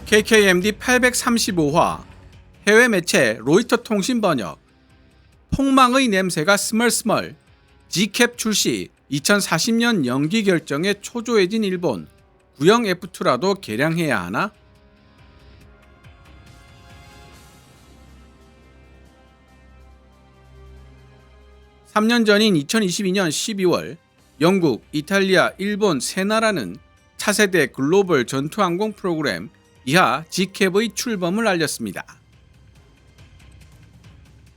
KKMD 835화 해외 매체 로이터 통신 번역 폭망의 냄새가 스멀스멀 G캡 출시 2040년 연기 결정에 초조해진 일본 구형 F2라도 개량해야 하나? (3년) 전인 2022년 12월 영국, 이탈리아, 일본 세 나라는 차세대 글로벌 전투항공 프로그램 이하 G캡의 출범을 알렸습니다.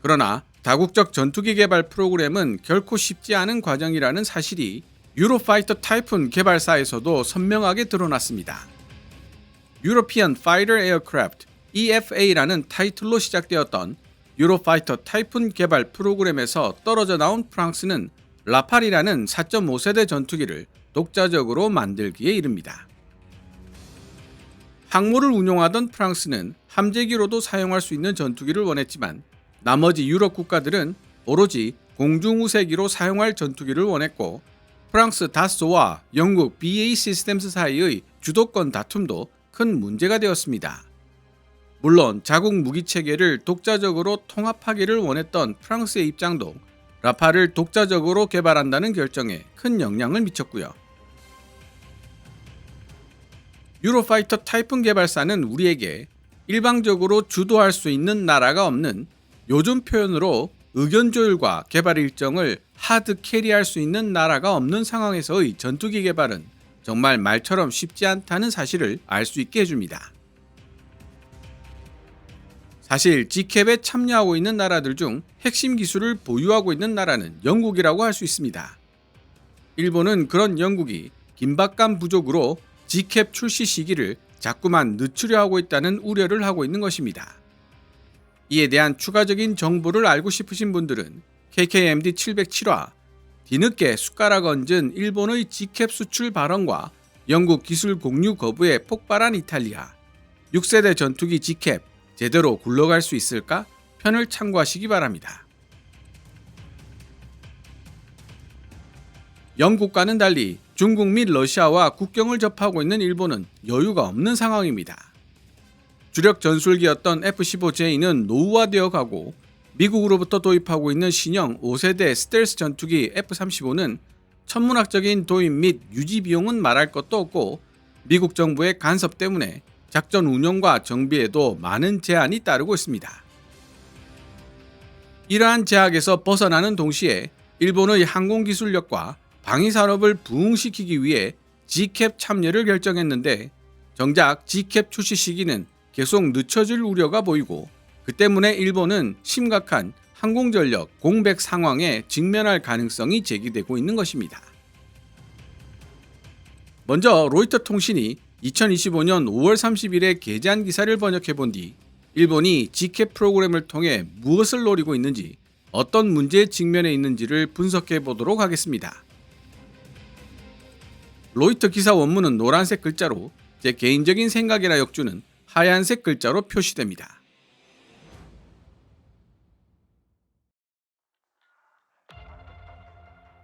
그러나 다국적 전투기 개발 프로그램은 결코 쉽지 않은 과정이라는 사실이 유로파이터 타이푼 개발사에서도 선명하게 드러났습니다. European Fighter Aircraft EFA라는 타이틀로 시작되었던 유로파이터 타이푼 개발 프로그램에서 떨어져 나온 프랑스는 라팔이라는 4.5세대 전투기를 독자적으로 만들기에 이릅니다. 항모를 운용하던 프랑스는 함재기로도 사용할 수 있는 전투기를 원했지만 나머지 유럽 국가들은 오로지 공중우세기로 사용할 전투기를 원했고 프랑스 다소와 영국 BAE 시스템스 사이의 주도권 다툼도 큰 문제가 되었습니다. 물론 자국 무기체계를 독자적으로 통합하기를 원했던 프랑스의 입장도 라팔을 독자적으로 개발한다는 결정에 큰 영향을 미쳤고요. 유로파이터 타이푼 개발사는 우리에게 일방적으로 주도할 수 있는 나라가 없는, 요즘 표현으로 의견 조율과 개발 일정을 하드 캐리할 수 있는 나라가 없는 상황에서의 전투기 개발은 정말 말처럼 쉽지 않다는 사실을 알 수 있게 해줍니다. 사실 G캡에 참여하고 있는 나라들 중 핵심 기술을 보유하고 있는 나라는 영국이라고 할 수 있습니다. 일본은 그런 영국이 긴박감 부족으로 G캡 출시 시기를 자꾸만 늦추려 하고 있다는 우려를 하고 있는 것입니다. 이에 대한 추가적인 정보를 알고 싶으신 분들은 KKMD 707화 뒤늦게 숟가락 얹은 일본의 G캡 수출 발언과 영국 기술 공유 거부에 폭발한 이탈리아 6세대 전투기 G캡 제대로 굴러갈 수 있을까? 편을 참고하시기 바랍니다. 영국과는 달리 중국 및 러시아와 국경을 접하고 있는 일본은 여유가 없는 상황입니다. 주력 전술기였던 F-15J는 노후화되어 가고 미국으로부터 도입하고 있는 신형 5세대 스텔스 전투기 F-35는 천문학적인 도입 및 유지 비용은 말할 것도 없고 미국 정부의 간섭 때문에 작전 운영과 정비에도 많은 제한이 따르고 있습니다. 이러한 제약에서 벗어나는 동시에 일본의 항공기술력과 방위산업을 부흥시키기 위해 G캡 참여를 결정했는데 정작 G캡 출시 시기는 계속 늦춰질 우려가 보이고 그 때문에 일본은 심각한 항공전력 공백 상황에 직면할 가능성이 제기되고 있는 것입니다. 먼저 로이터 통신이 2025년 5월 30일에 게재한 기사를 번역해 본 뒤 일본이 G캡 프로그램을 통해 무엇을 노리고 있는지, 어떤 문제에 직면해 있는지를 분석해 보도록 하겠습니다. 로이터 기사 원문은 노란색 글자로, 제 개인적인 생각이나 역주는 하얀색 글자로 표시됩니다.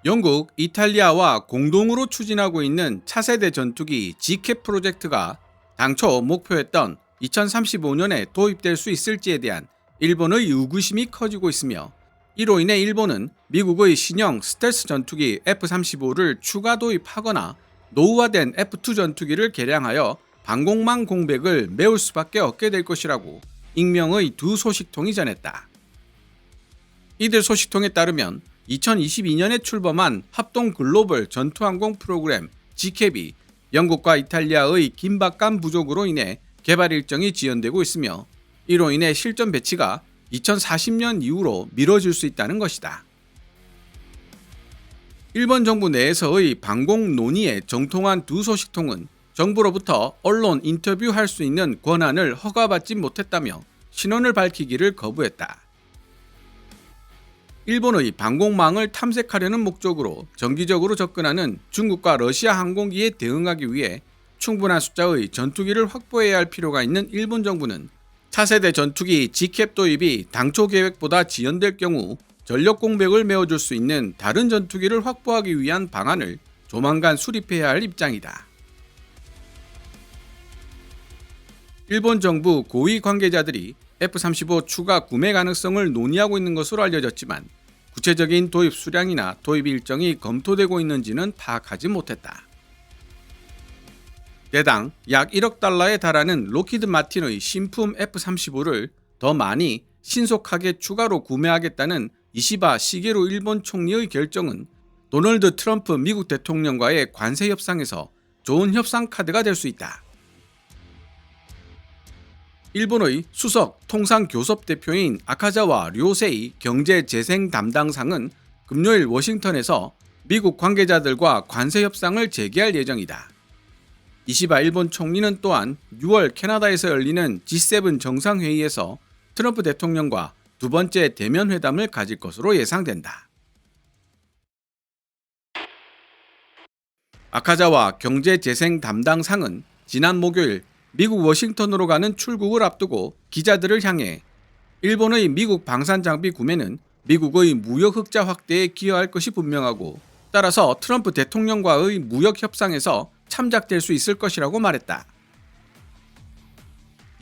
영국, 이탈리아와 공동으로 추진하고 있는 차세대 전투기 G캡 프로젝트가 당초 목표했던 2035년에 도입될 수 있을지에 대한 일본의 의구심이 커지고 있으며 이로 인해 일본은 미국의 신형 스텔스 전투기 F-35를 추가 도입하거나 노후화된 F-2 전투기를 개량하여 방공망 공백을 메울 수밖에 없게 될 것이라고 익명의 두 소식통이 전했다. 이들 소식통에 따르면 2022년에 출범한 합동 글로벌 전투항공 프로그램 G캡이 영국과 이탈리아의 긴박감 부족으로 인해 개발 일정이 지연되고 있으며 이로 인해 실전 배치가 2040년 이후로 미뤄질 수 있다는 것이다. 일본 정부 내에서의 방공 논의에 정통한 두 소식통은 정부로부터 언론 인터뷰할 수 있는 권한을 허가받지 못했다며 신원을 밝히기를 거부했다. 일본의 방공망을 탐색하려는 목적으로 정기적으로 접근하는 중국과 러시아 항공기에 대응하기 위해 충분한 숫자의 전투기를 확보해야 할 필요가 있는 일본 정부는 차세대 전투기 G캡 도입이 당초 계획보다 지연될 경우 전력 공백을 메워줄 수 있는 다른 전투기를 확보하기 위한 방안을 조만간 수립해야 할 입장이다. 일본 정부 고위 관계자들이 F-35 추가 구매 가능성을 논의하고 있는 것으로 알려졌지만 구체적인 도입 수량이나 도입 일정이 검토되고 있는지는 파악하지 못했다. 대당 약 1억 달러에 달하는 로키드 마틴의 신품 F-35를 더 많이 신속하게 추가로 구매하겠다는 이시바 시게루 일본 총리의 결정은 도널드 트럼프 미국 대통령과의 관세 협상에서 좋은 협상 카드가 될 수 있다. 일본의 수석 통상교섭 대표인 아카자와 료세이 경제재생 담당상은 금요일 워싱턴에서 미국 관계자들과 관세 협상을 재개할 예정이다. 이시바 일본 총리는 또한 6월 캐나다에서 열리는 G7 정상회의에서 트럼프 대통령과 두 번째 대면 회담을 가질 것으로 예상된다. 아카자와 경제재생 담당상은 지난 목요일 미국 워싱턴으로 가는 출국을 앞두고 기자들을 향해 일본의 미국 방산장비 구매는 미국의 무역 흑자 확대에 기여할 것이 분명하고 따라서 트럼프 대통령과의 무역 협상에서 참작될 수 있을 것이라고 말했다.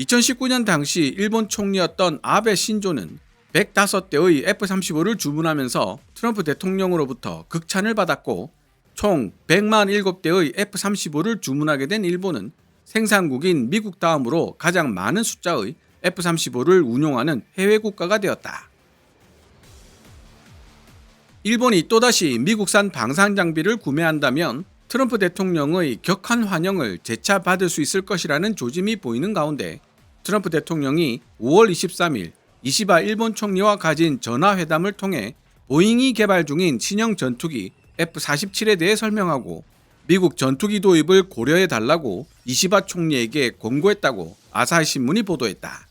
2019년 당시 일본 총리였던 아베 신조는 105대의 F-35를 주문하면서 트럼프 대통령으로부터 극찬을 받았고 총 107대의 F-35를 주문하게 된 일본은 생산국인 미국 다음으로 가장 많은 숫자의 F-35를 운용하는 해외 국가가 되었다. 일본이 또다시 미국산 방산장비를 구매한다면 트럼프 대통령의 격한 환영을 재차 받을 수 있을 것이라는 조짐이 보이는 가운데 트럼프 대통령이 5월 23일 이시바 일본 총리와 가진 전화회담을 통해 보잉이 개발 중인 신형 전투기 F-47에 대해 설명하고 미국 전투기 도입을 고려해달라고 이시바 총리에게 권고했다고 아사히 신문이 보도했다.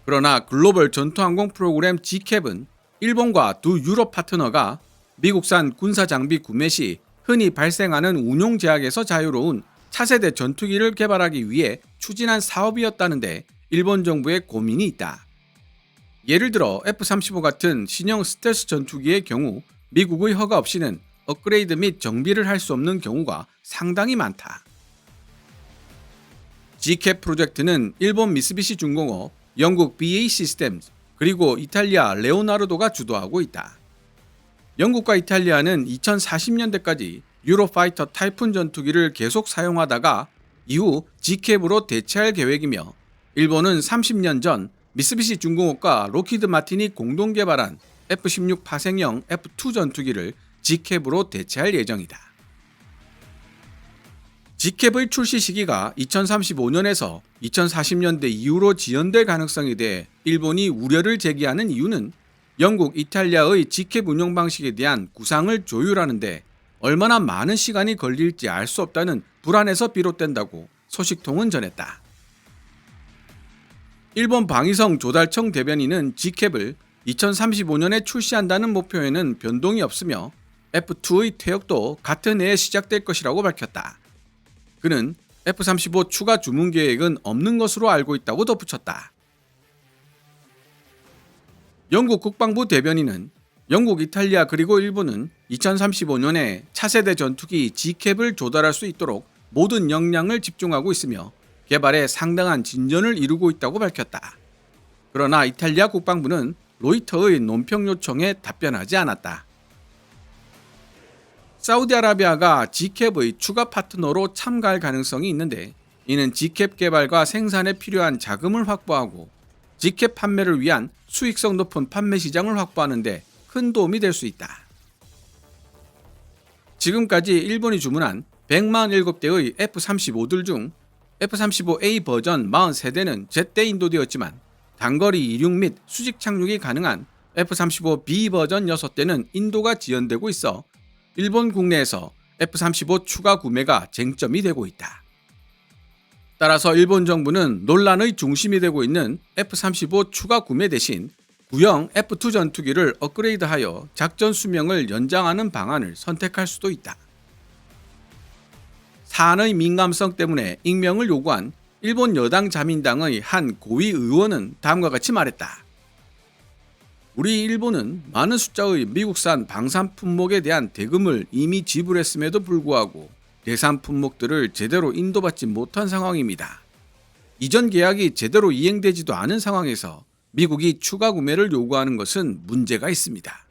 그러나 글로벌 전투항공 프로그램 G캡은 일본과 두 유럽 파트너가 미국산 군사장비 구매 시 흔히 발생하는 운용 제약에서 자유로운 차세대 전투기를 개발하기 위해 추진한 사업이었다는데 일본 정부의 고민이 있다. 예를 들어 F-35 같은 신형 스텔스 전투기의 경우 미국의 허가 없이는 업그레이드 및 정비를 할 수 없는 경우가 상당히 많다. G캡 프로젝트는 일본 미쓰비시 중공업, 영국 BAE 시스템즈, 그리고 이탈리아 레오나르도가 주도하고 있다. 영국과 이탈리아는 2040년대까지 유로파이터 타이푼 전투기를 계속 사용하다가 이후 G캡으로 대체할 계획이며 일본은 30년 전 미쓰비시 중공업과 로키드 마틴이 공동 개발한 F-16 파생형 F-2 전투기를 G캡으로 대체할 예정이다. G캡의 출시 시기가 2035년에서 2040년대 이후로 지연될 가능성에 대해 일본이 우려를 제기하는 이유는 영국, 이탈리아의 G캡 운영 방식에 대한 구상을 조율하는데 얼마나 많은 시간이 걸릴지 알 수 없다는 불안에서 비롯된다고 소식통은 전했다. 일본 방위성 조달청 대변인은 G캡을 2035년에 출시한다는 목표에는 변동이 없으며 F-2의 퇴역도 같은 해에 시작될 것이라고 밝혔다. 그는 F-35 추가 주문 계획은 없는 것으로 알고 있다고 덧붙였다. 영국 국방부 대변인은 영국, 이탈리아 그리고 일본은 2035년에 차세대 전투기 G캡을 조달할 수 있도록 모든 역량을 집중하고 있으며 개발에 상당한 진전을 이루고 있다고 밝혔다. 그러나 이탈리아 국방부는 로이터의 논평 요청에 답변하지 않았다. 사우디아라비아가 G캡의 추가 파트너로 참가할 가능성이 있는데 이는 G캡 개발과 생산에 필요한 자금을 확보하고 G캡 판매를 위한 수익성 높은 판매 시장을 확보하는 데 큰 도움이 될 수 있다. 지금까지 일본이 주문한 147대의 F-35들 중 F-35A 버전 43대는 제때 인도되었지만 단거리 이륙 및 수직 착륙이 가능한 F-35B 버전 6대는 인도가 지연되고 있어 일본 국내에서 F-35 추가 구매가 쟁점이 되고 있다. 따라서 일본 정부는 논란의 중심이 되고 있는 F-35 추가 구매 대신 구형 F-2 전투기를 업그레이드하여 작전 수명을 연장하는 방안을 선택할 수도 있다. 사안의 민감성 때문에 익명을 요구한 일본 여당 자민당의 한 고위 의원은 다음과 같이 말했다. 우리 일본은 많은 숫자의 미국산 방산 품목에 대한 대금을 이미 지불했음에도 불구하고 대산 품목들을 제대로 인도받지 못한 상황입니다. 이전 계약이 제대로 이행되지도 않은 상황에서 미국이 추가 구매를 요구하는 것은 문제가 있습니다.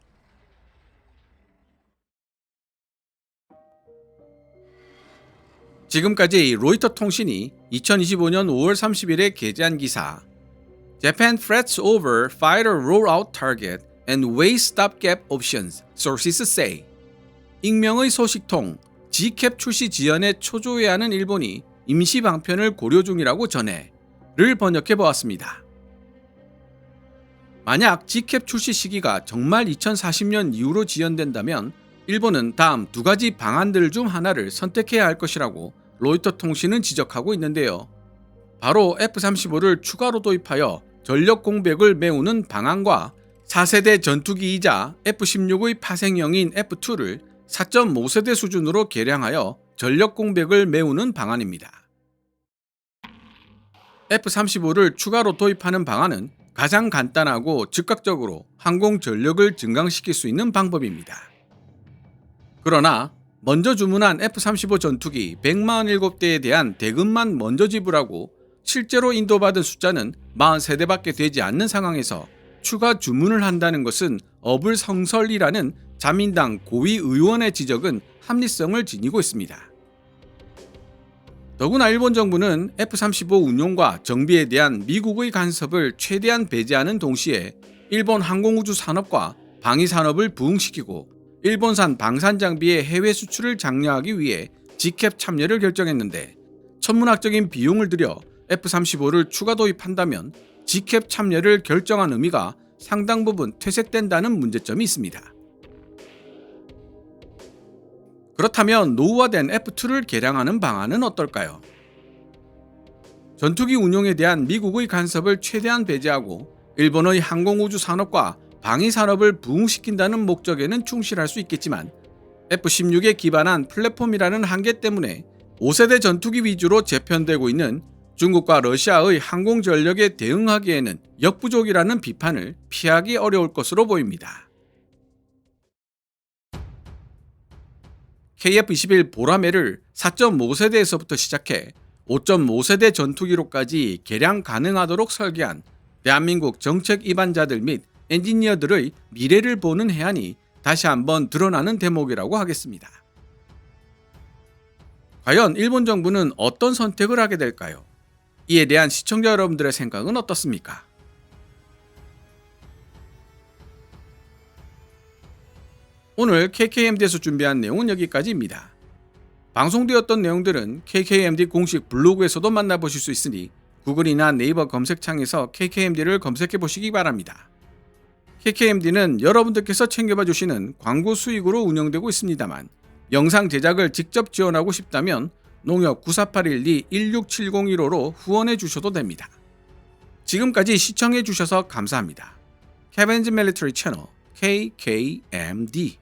지금까지 로이터 통신이 2025년 5월 30일에 게재한 기사 Japan frets over fighter rollout target and weighs stopgap options, sources say. 익명의 소식통 G캡 출시 지연에 초조해하는 일본이 임시 방편을 고려 중이라고 전해를 번역해 보았습니다. 만약 G캡 출시 시기가 정말 2040년 이후로 지연된다면 일본은 다음 두 가지 방안들 중 하나를 선택해야 할 것이라고 로이터 통신은 지적하고 있는데요. 바로 F-35를 추가로 도입하여 전력 공백을 메우는 방안과 4세대 전투기이자 F-16의 파생형인 F-2를 4.5세대 수준으로 개량하여 전력 공백을 메우는 방안입니다. F-35를 추가로 도입하는 방안은 가장 간단하고 즉각적으로 항공 전력을 증강시킬 수 있는 방법입니다. 그러나 먼저 주문한 F-35 전투기 147대에 대한 대금만 먼저 지불하고 실제로 인도받은 숫자는 43대밖에 되지 않는 상황에서 추가 주문을 한다는 것은 어불성설이라는 자민당 고위 의원의 지적은 합리성을 지니고 있습니다. 더구나 일본 정부는 F-35 운용과 정비에 대한 미국의 간섭을 최대한 배제하는 동시에 일본 항공우주 산업과 방위 산업을 부흥시키고 일본산 방산 장비의 해외 수출을 장려하기 위해 G캡 참여를 결정했는데 천문학적인 비용을 들여 F-35를 추가 도입한다면 G캡 참여를 결정한 의미가 상당 부분 퇴색된다는 문제점이 있습니다. 그렇다면 노후화된 F-2를 개량하는 방안은 어떨까요? 전투기 운용에 대한 미국의 간섭을 최대한 배제하고 일본의 항공우주 산업과 방위 산업을 부흥시킨다는 목적에는 충실할 수 있겠지만 F-16에 기반한 플랫폼이라는 한계 때문에 5세대 전투기 위주로 재편되고 있는 중국과 러시아의 항공 전력에 대응하기에는 역부족이라는 비판을 피하기 어려울 것으로 보입니다. KF-21 보라매를 4.5세대에서부터 시작해 5.5세대 전투기로까지 개량 가능하도록 설계한 대한민국 정책 입안자들 및 엔지니어들의 미래를 보는 해안이 다시 한번 드러나는 대목이라고 하겠습니다. 과연 일본 정부는 어떤 선택을 하게 될까요? 이에 대한 시청자 여러분들의 생각은 어떻습니까? 오늘 KKMD에서 준비한 내용은 여기까지입니다. 방송되었던 내용들은 KKMD 공식 블로그에서도 만나보실 수 있으니 구글이나 네이버 검색창에서 KKMD를 검색해 보시기 바랍니다. KKMD는 여러분들께서 챙겨봐 주시는 광고 수익으로 운영되고 있습니다만 영상 제작을 직접 지원하고 싶다면 농협 9481-2167015로 후원해 주셔도 됩니다. 지금까지 시청해 주셔서 감사합니다. Kevin's Military Channel KKMD